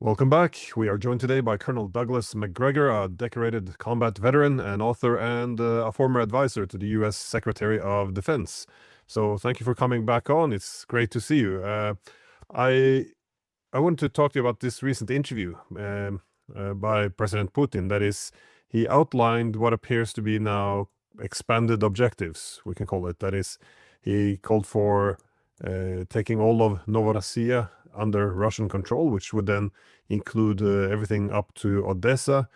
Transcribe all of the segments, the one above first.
Welcome back. We are joined today by Colonel Douglas Macgregor, a decorated combat veteran, an author, and a former advisor to the U.S. Secretary of Defense. So thank you for coming back on. It's great to see you. I I want to talk to you about this recent interview by President Putin. That is, he outlined what appears to be now expanded objectives, we can call it. That is, he called for taking all of Novorossiya under Russian control, which would then include everything up to Odessa.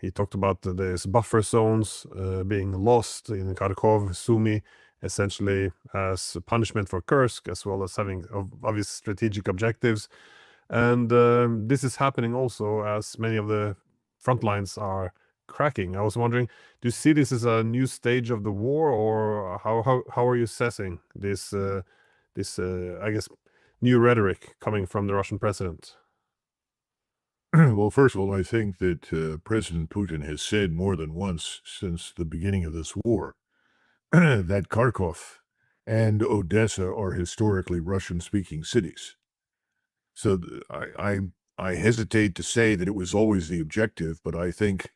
He talked about these buffer zones being lost in Kharkov, Sumy, essentially as a punishment for Kursk, as well as having obvious strategic objectives. And this is happening also as many of the front lines are cracking. I was wondering, do you see this as a new stage of the war, or how are you assessing this I guess new rhetoric coming from the Russian president? Well, first of all, I think that President Putin has said more than once since the beginning of this war that Kharkov and Odessa are historically Russian-speaking cities. So I hesitate to say that it was always the objective, but I think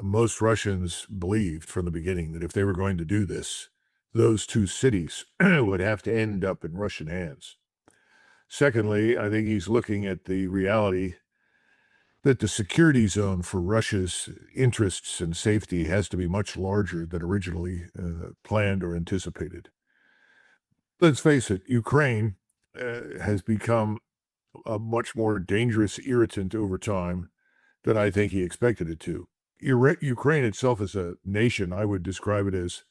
most Russians believed from the beginning that if they were going to do this, those two cities would have to end up in Russian hands. Secondly, I think he's looking at the reality that the security zone for Russia's interests and safety has to be much larger than originally planned or anticipated. Let's face it, Ukraine has become a much more dangerous irritant over time than I think he expected it to. Ukraine itself as a nation, I would describe it as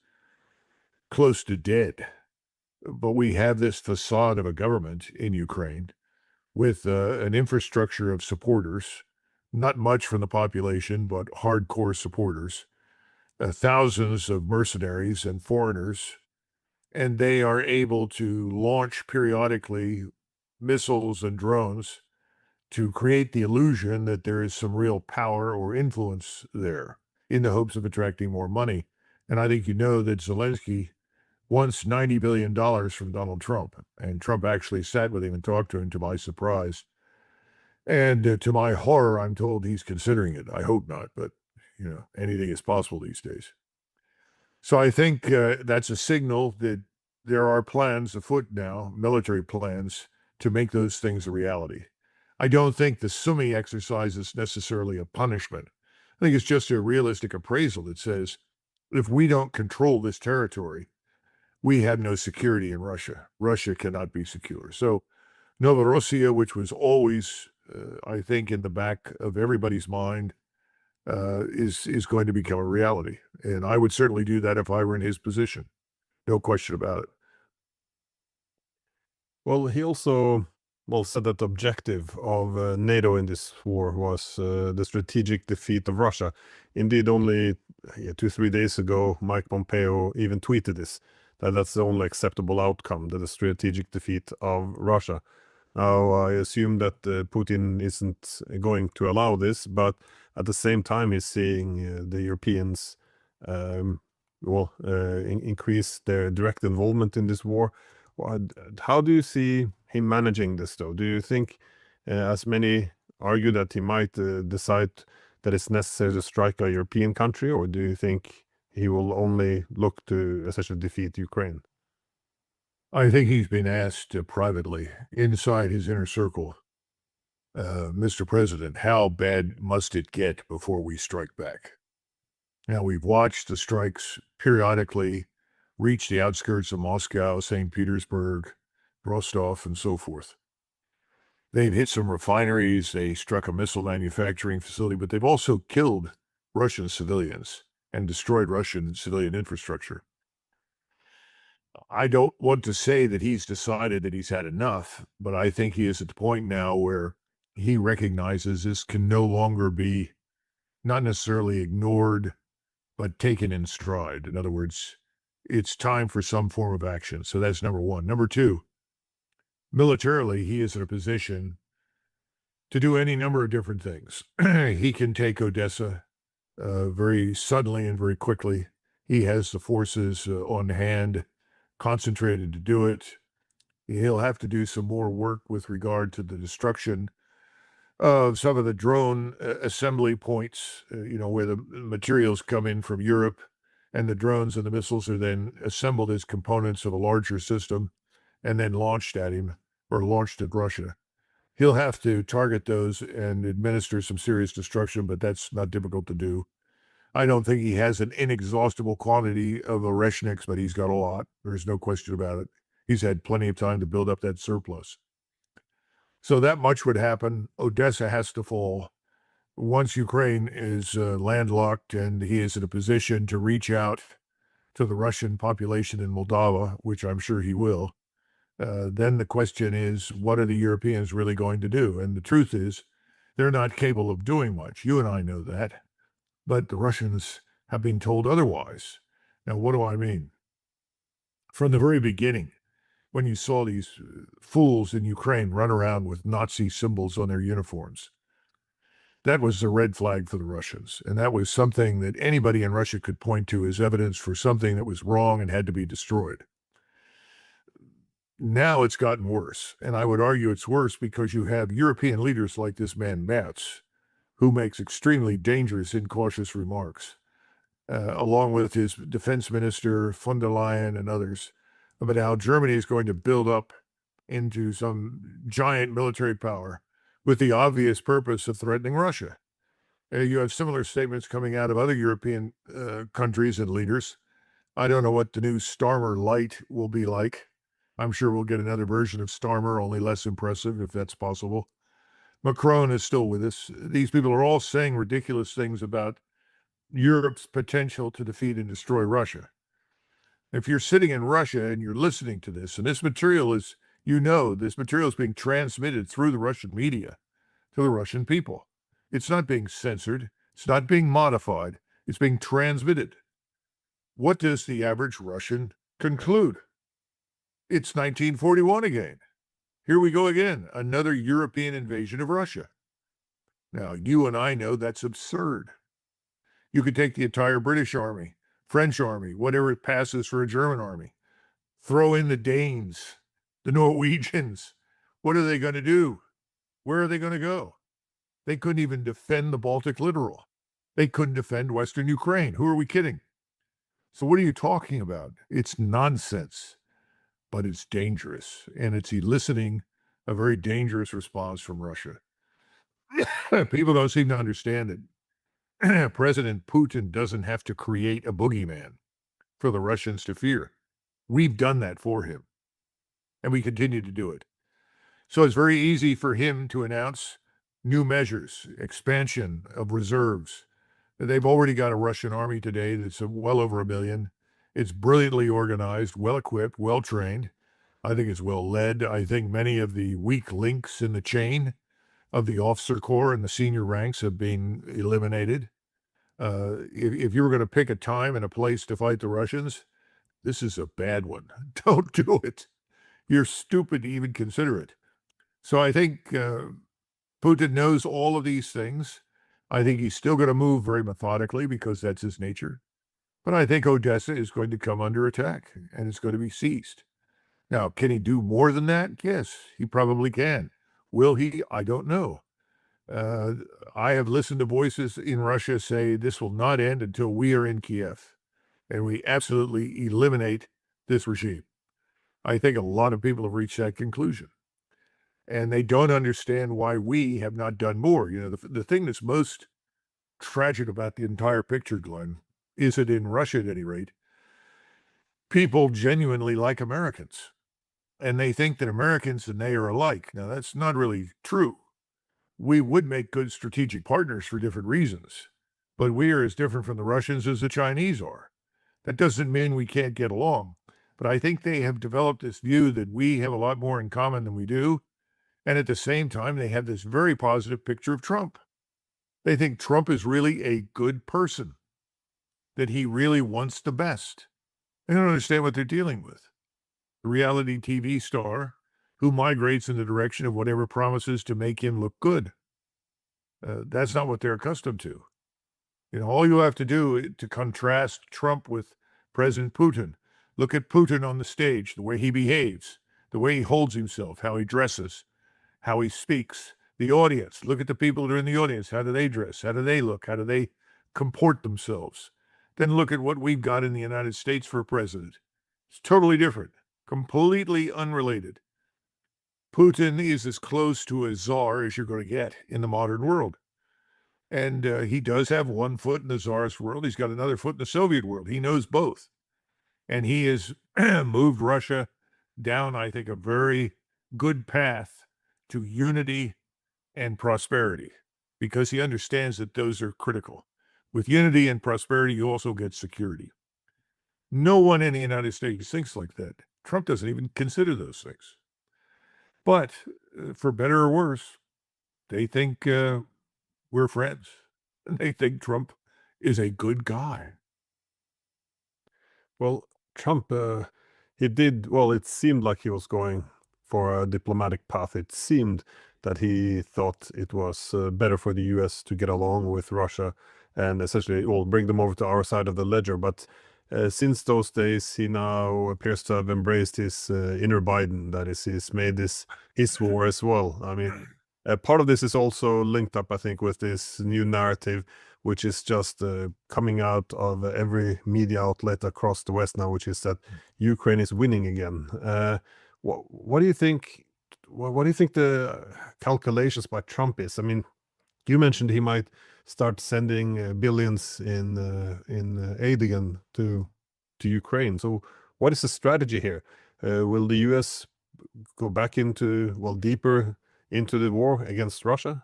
close to dead. But we have this facade of a government in Ukraine with an infrastructure of supporters, not much from the population, but hardcore supporters, thousands of mercenaries and foreigners, and they are able to launch periodically missiles and drones to create the illusion that there is some real power or influence there in the hopes of attracting more money. And I think you know that Zelensky wants $90 billion from Donald Trump, and Trump actually sat with him and talked to him, to my surprise. And to my horror, I'm told he's considering it. I hope not, but anything is possible these days. So I think that's a signal that there are plans afoot now, military plans, to make those things a reality. I don't think the Sumy exercise is necessarily a punishment. I think it's just a realistic appraisal that says, if we don't control this territory, we have no security in Russia. Russia cannot be secure. So Novorossiya, which was always, I think, in the back of everybody's mind, is going to become a reality. And I would certainly do that if I were in his position. No question about it. Well, he also said that the objective of NATO in this war was the strategic defeat of Russia. Indeed, only 2-3 days ago, Mike Pompeo even tweeted this, that that's the only acceptable outcome, that the strategic defeat of Russia. Now, I assume that Putin isn't going to allow this, but at the same time, he's seeing the Europeans increase their direct involvement in this war. How do you see him managing this, though? Do you think, as many argue, that he might decide that it's necessary to strike a European country, or do you think he will only look to essentially defeat Ukraine? I think he's been asked privately, inside his inner circle, Mr. President, how bad must it get before we strike back? Now, we've watched the strikes periodically reach the outskirts of Moscow, St. Petersburg, Rostov, and so forth. They've hit some refineries, they struck a missile manufacturing facility, but they've also killed Russian civilians and destroyed Russian civilian infrastructure. I don't want to say that he's decided that he's had enough, but I think he is at the point now where he recognizes this can no longer be not necessarily ignored, but taken in stride. In other words, it's time for some form of action. So that's number one. Number two, militarily, he is in a position to do any number of different things. He can take Odessa very suddenly and very quickly. He has the forces on hand, concentrated to do it. He'll have to do some more work with regard to the destruction of some of the drone assembly points, where the materials come in from Europe, and the drones and the missiles are then assembled as components of a larger system and then launched at him or launched at Russia. He'll have to target those and administer some serious destruction, but that's not difficult to do. I don't think he has an inexhaustible quantity of Oreshniks, but he's got a lot. There's no question about it. He's had plenty of time to build up that surplus. So that much would happen. Odessa has to fall. Once Ukraine is landlocked and he is in a position to reach out to the Russian population in Moldova, which I'm sure he will, then the question is, what are the Europeans really going to do? And the truth is, they're not capable of doing much. You and I know that. But the Russians have been told otherwise. Now, what do I mean? From the very beginning, when you saw these fools in Ukraine run around with Nazi symbols on their uniforms, that was a red flag for the Russians. And that was something that anybody in Russia could point to as evidence for something that was wrong and had to be destroyed. Now it's gotten worse. And I would argue it's worse because you have European leaders like this man, Merz, who makes extremely dangerous, incautious remarks, along with his defense minister, von der Leyen, and others, about how Germany is going to build up into some giant military power with the obvious purpose of threatening Russia. You have similar statements coming out of other European countries and leaders. I don't know what the new Starmer Light will be like. I'm sure we'll get another version of Starmer, only less impressive, if that's possible. Macron is still with us. These people are all saying ridiculous things about Europe's potential to defeat and destroy Russia. If you're sitting in Russia and you're listening to this, and this material is, this material is being transmitted through the Russian media to the Russian people. It's not being censored. It's not being modified. It's being transmitted. What does the average Russian conclude? It's 1941 again. Here we go again, another European invasion of Russia. Now, you and I know that's absurd. You could take the entire British army, French army, whatever it passes for a German army. Throw in the Danes, the Norwegians. What are they going to do? Where are they going to go? They couldn't even defend the Baltic littoral. They couldn't defend Western Ukraine. Who are we kidding? So what are you talking about? It's nonsense, but it's dangerous, and it's eliciting a very dangerous response from Russia. People don't seem to understand it. President Putin doesn't have to create a boogeyman for the Russians to fear. We've done that for him, and we continue to do it. So it's very easy for him to announce new measures, expansion of reserves. They've already got a Russian army today that's well over 1 million. It's brilliantly organized, well-equipped, well-trained. I think it's well-led. I think many of the weak links in the chain of the officer corps and the senior ranks have been eliminated. If you were going to pick a time and a place to fight the Russians, this is a bad one. Don't do it. You're stupid to even consider it. So I think Putin knows all of these things. I think he's still going to move very methodically because that's his nature. But I think Odessa is going to come under attack and it's going to be seized. Now, can he do more than that? Yes, he probably can. Will he? I don't know. I have listened to voices in Russia say this will not end until we are in Kiev and we absolutely eliminate this regime. I think a lot of people have reached that conclusion. And they don't understand why we have not done more. The thing that's most tragic about the entire picture, Glenn, is that in Russia, at any rate, people genuinely like Americans. And they think that Americans and they are alike. Now, that's not really true. We would make good strategic partners for different reasons, but we are as different from the Russians as the Chinese are. That doesn't mean we can't get along, but I think they have developed this view that we have a lot more in common than we do. And at the same time, they have this very positive picture of Trump. They think Trump is really a good person, that he really wants the best. They don't understand what they're dealing with. The reality TV star who migrates in the direction of whatever promises to make him look good. That's not what they're accustomed to. All you have to do to contrast Trump with President Putin, look at Putin on the stage, the way he behaves, the way he holds himself, how he dresses, how he speaks, The audience, look at the people that are in the audience. How do they dress? How do they look? How do they comport themselves? Then look at what we've got in the United States for a president. It's totally different, completely unrelated. Putin is as close to a czar as you're going to get in the modern world. And he does have one foot in the czarist world. He's got another foot in the Soviet world. He knows both. And he has moved Russia down, I think, a very good path to unity and prosperity because he understands that those are critical. With unity and prosperity, you also get security. No one in the United States thinks like that. Trump doesn't even consider those things. But for better or worse, they think we're friends. They think Trump is a good guy. Well, Trump, he did, well, it seemed like he was going for a diplomatic path. It seemed that he thought it was better for the US to get along with Russia and essentially, well, bring them over to our side of the ledger. But since those days, he now appears to have embraced his inner Biden. That is, he's made this his war as well. I mean, part of this is also linked up, I think, with this new narrative which is just coming out of every media outlet across the West now, which is that Ukraine is winning again. What do you think? What do you think the calculations by Trump is? I mean, you mentioned he might start sending billions in aid again to Ukraine. So, what is the strategy here? Will the U.S. go back into, well, deeper into the war against Russia?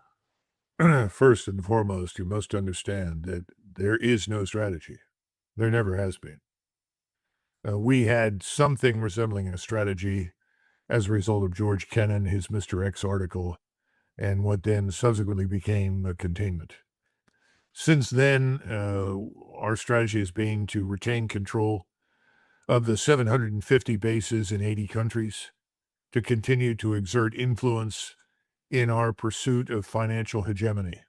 First and foremost, you must understand that there is no strategy. There never has been. We had something resembling a strategy as a result of George Kennan, his Mr. X article, and what then subsequently became a containment. Since then, our strategy has been to retain control of the 750 bases in 80 countries, to continue to exert influence in our pursuit of financial hegemony.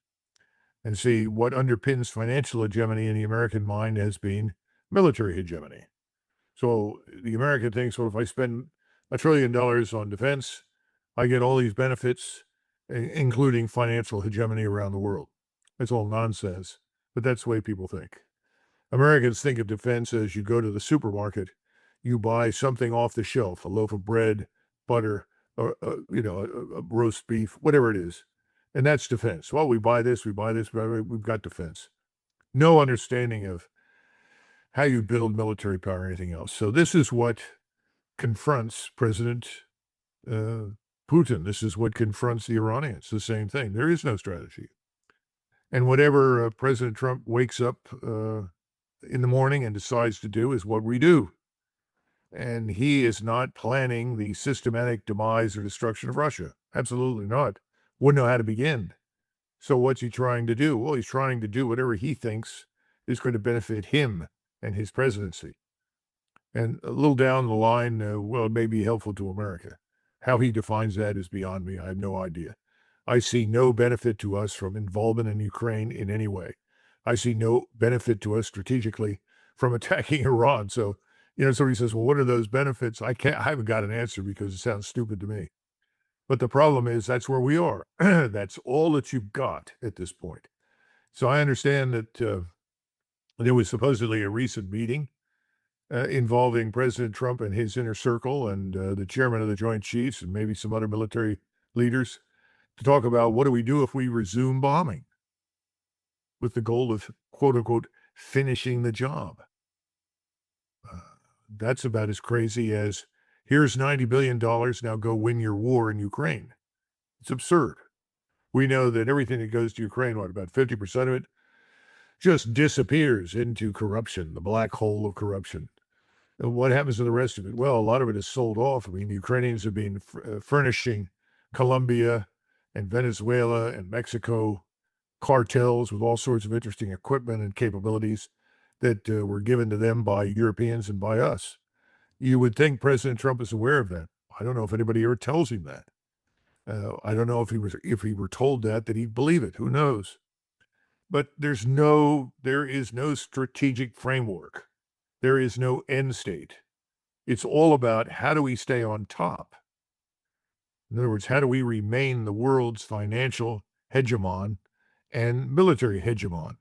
And see, what underpins financial hegemony in the American mind has been military hegemony. So the American thinks, well, if I spend $1 trillion on defense, I get all these benefits, including financial hegemony around the world. It's all nonsense, but that's the way people think. Americans think of defense as you go to the supermarket, you buy something off the shelf, a loaf of bread, butter, or, a roast beef, whatever it is. And that's defense. Well, we buy this, we've got defense. No understanding of how you build military power or anything else. So this is what confronts President Putin. This is what confronts the Iranians. The same thing. There is no strategy. And whatever President Trump wakes up in the morning and decides to do is what we do. And he is not planning the systematic demise or destruction of Russia. Absolutely not. Wouldn't know how to begin. So what's he trying to do? Well, he's trying to do whatever he thinks is going to benefit him and his presidency. And a little down the line, well, it may be helpful to America. How he defines that is beyond me. I have no idea. I see no benefit to us from involvement in Ukraine in any way. I see no benefit to us strategically from attacking Iran. So, somebody says, well, what are those benefits? I haven't got an answer because it sounds stupid to me. But the problem is that's where we are. That's all that you've got at this point. So I understand that there was supposedly a recent meeting involving President Trump and his inner circle and the chairman of the Joint Chiefs and maybe some other military leaders to talk about what do we do if we resume bombing with the goal of, quote unquote, finishing the job. That's about as crazy as here's $90 billion, now go win your war in Ukraine. It's absurd. We know that everything that goes to Ukraine, about 50% of it, just disappears into corruption, the black hole of corruption. And what happens to the rest of it? Well, a lot of it is sold off. I mean, the Ukrainians have been furnishing Colombia and Venezuela and Mexico cartels with all sorts of interesting equipment and capabilities that were given to them by Europeans and by us. You would think President Trump is aware of that. I don't know if anybody ever tells him that. I don't know if he were told that he'd believe it. Who knows? But there is no strategic framework. There is no end state. It's all about how do we stay on top? In other words, how do we remain the world's financial hegemon and military hegemon?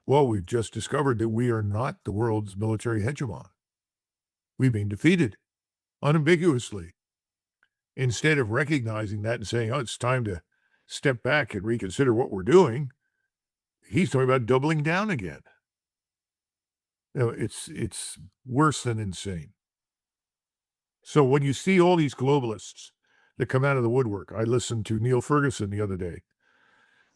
Well, we've just discovered that we are not the world's military hegemon. We've been defeated unambiguously. Instead of recognizing that and saying, oh, it's time to step back and reconsider what we're doing, he's talking about doubling down again. It's worse than insane. So when you see all these globalists that come out of the woodwork, I listened to Neil Ferguson the other day.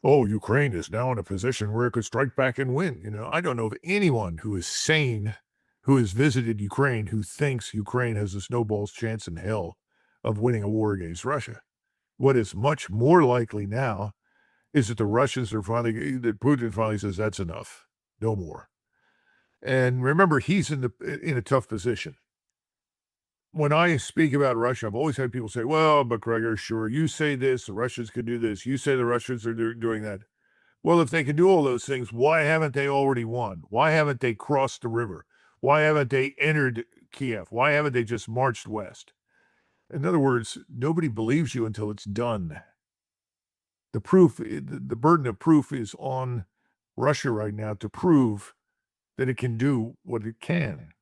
Oh, Ukraine is now in a position where it could strike back and win. I don't know of anyone who is sane, who has visited Ukraine, who thinks Ukraine has a snowball's chance in hell of winning a war against Russia. What is much more likely now is that that Putin finally says, that's enough, no more. And remember, he's in a tough position. When I speak about Russia, I've always had people say, well, Macgregor, sure, you say this, the Russians could do this. You say the Russians are doing that. Well, if they can do all those things, why haven't they already won? Why haven't they crossed the river? Why haven't they entered Kiev? Why haven't they just marched west? In other words, nobody believes you until it's done. The burden of proof is on Russia right now to prove that it can do what it can.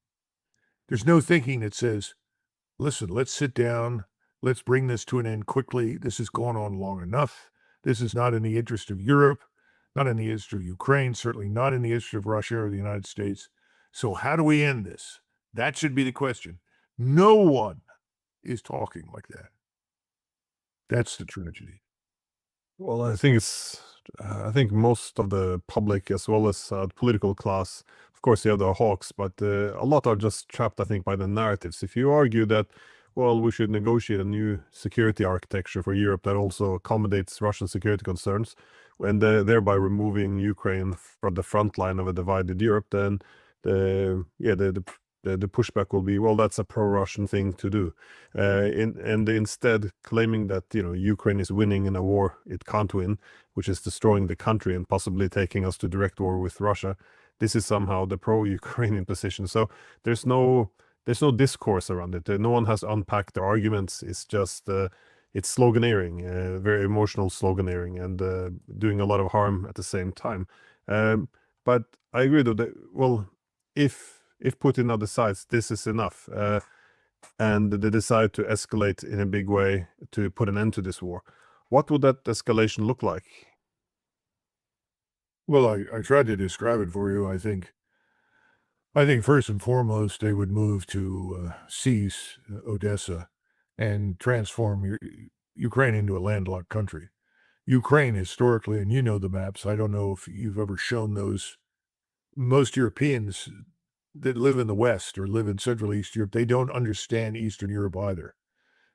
There's no thinking that says, listen, let's sit down. Let's bring this to an end quickly. This has gone on long enough. This is not in the interest of Europe, not in the interest of Ukraine, certainly not in the interest of Russia or the United States. So how do we end this? That should be the question. No one is talking like that. That's the tragedy. Well, I think most of the public, as well as the political class, of course, you have the hawks, but a lot are just trapped, I think, by the narratives. If you argue that, well, we should negotiate a new security architecture for Europe that also accommodates Russian security concerns, and thereby removing Ukraine from the front line of a divided Europe, then the pushback will be, well, that's a pro-Russian thing to do. And instead claiming that, Ukraine is winning in a war it can't win, which is destroying the country and possibly taking us to direct war with Russia. This is somehow the pro-Ukrainian position. So there's no discourse around it. No one has unpacked the arguments. It's just it's sloganeering, very emotional sloganeering, and doing a lot of harm at the same time. But I agree though that, well, if Putin now decides this is enough, and they decide to escalate in a big way to put an end to this war, what would that escalation look like? Well, I tried to describe it for you. I think first and foremost, they would move to seize Odessa and transform Ukraine into a landlocked country. Ukraine historically, and you know the maps, I don't know if you've ever shown those. Most Europeans that live in the West or live in Central East Europe, they don't understand Eastern Europe either.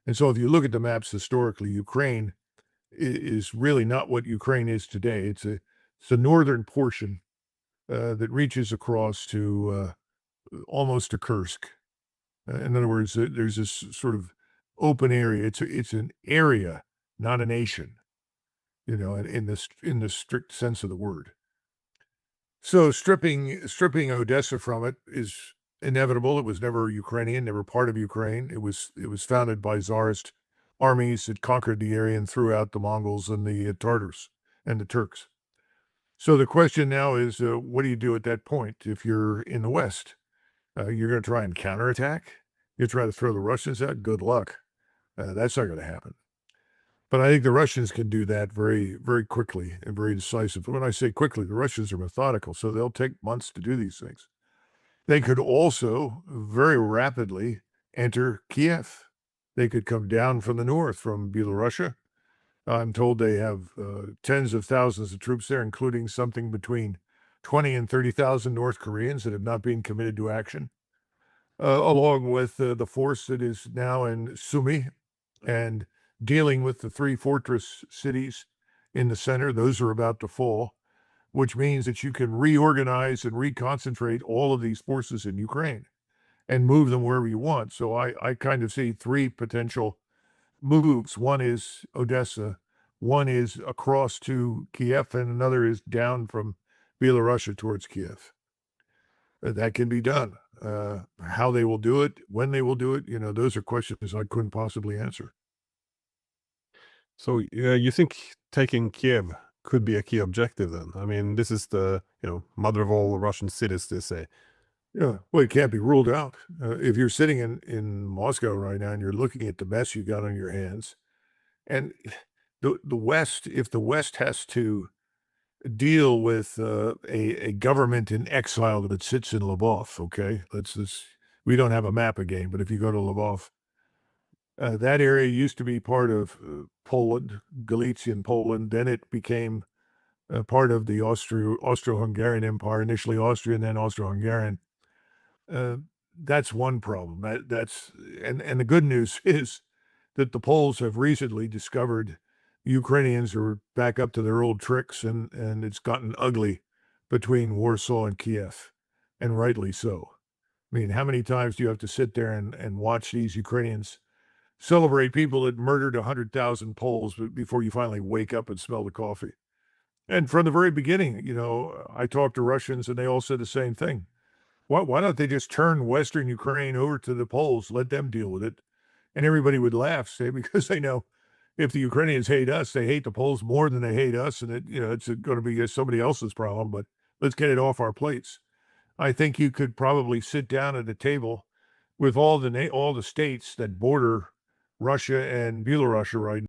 And so if you look at the maps historically, Ukraine is really not what Ukraine is today. It's a northern portion that reaches across to almost to Kursk. In other words, there's this sort of open area. It's an area, not a nation, in the strict sense of the word. So stripping Odessa from it is inevitable. It was never Ukrainian, never part of Ukraine. It was founded by Tsarist armies that conquered the area and threw out the Mongols and the Tartars and the Turks. So the question now is, what do you do at that point if you're in the West? You're going to try and counterattack? You try to throw the Russians out? Good luck. That's not going to happen. But I think the Russians can do that very, very quickly and very decisive. When I say quickly, the Russians are methodical, so they'll take months to do these things. They could also very rapidly enter Kiev. They could come down from the north, from Belarusia. I'm told they have tens of thousands of troops there, including something between 20 and 30,000 North Koreans that have not been committed to action, along with the force that is now in Sumy and dealing with the three fortress cities in the center. Those are about to fall, which means that you can reorganize and reconcentrate all of these forces in Ukraine and move them wherever you want. So I kind of see three potential moves. One is Odessa, one is across to Kiev, and another is down from Belarusia towards Kiev. That can be done. How they will do it, when they will do it, those are questions I couldn't possibly answer. So you think taking Kiev could be a key objective then? I mean, this is the mother of all Russian cities, they say. Yeah, well, it can't be ruled out. If you're sitting in Moscow right now and you're looking at the mess you got on your hands, and the West, if the West has to deal with a government in exile that sits in Lvov, okay, we don't have a map again, but if you go to Lvov, that area used to be part of Poland, Galician Poland. Then it became part of the Austro-Hungarian Empire, initially Austrian, then Austro-Hungarian. Uh, that's one problem. That's and the good news is that the Poles have recently discovered Ukrainians are back up to their old tricks, and it's gotten ugly between Warsaw and Kiev, and rightly so. I mean, how many times do you have to sit there and watch these Ukrainians celebrate people that murdered 100,000 Poles before you finally wake up and smell the coffee? And from the very beginning, I talked to Russians and they all said the same thing. Why don't they just turn Western Ukraine over to the Poles, let them deal with it? And everybody would laugh, say, because they know if the Ukrainians hate us, they hate the Poles more than they hate us, and it's going to be somebody else's problem. But let's get it off our plates. I think you could probably sit down at a table with all the states that border Russia and Belarusia right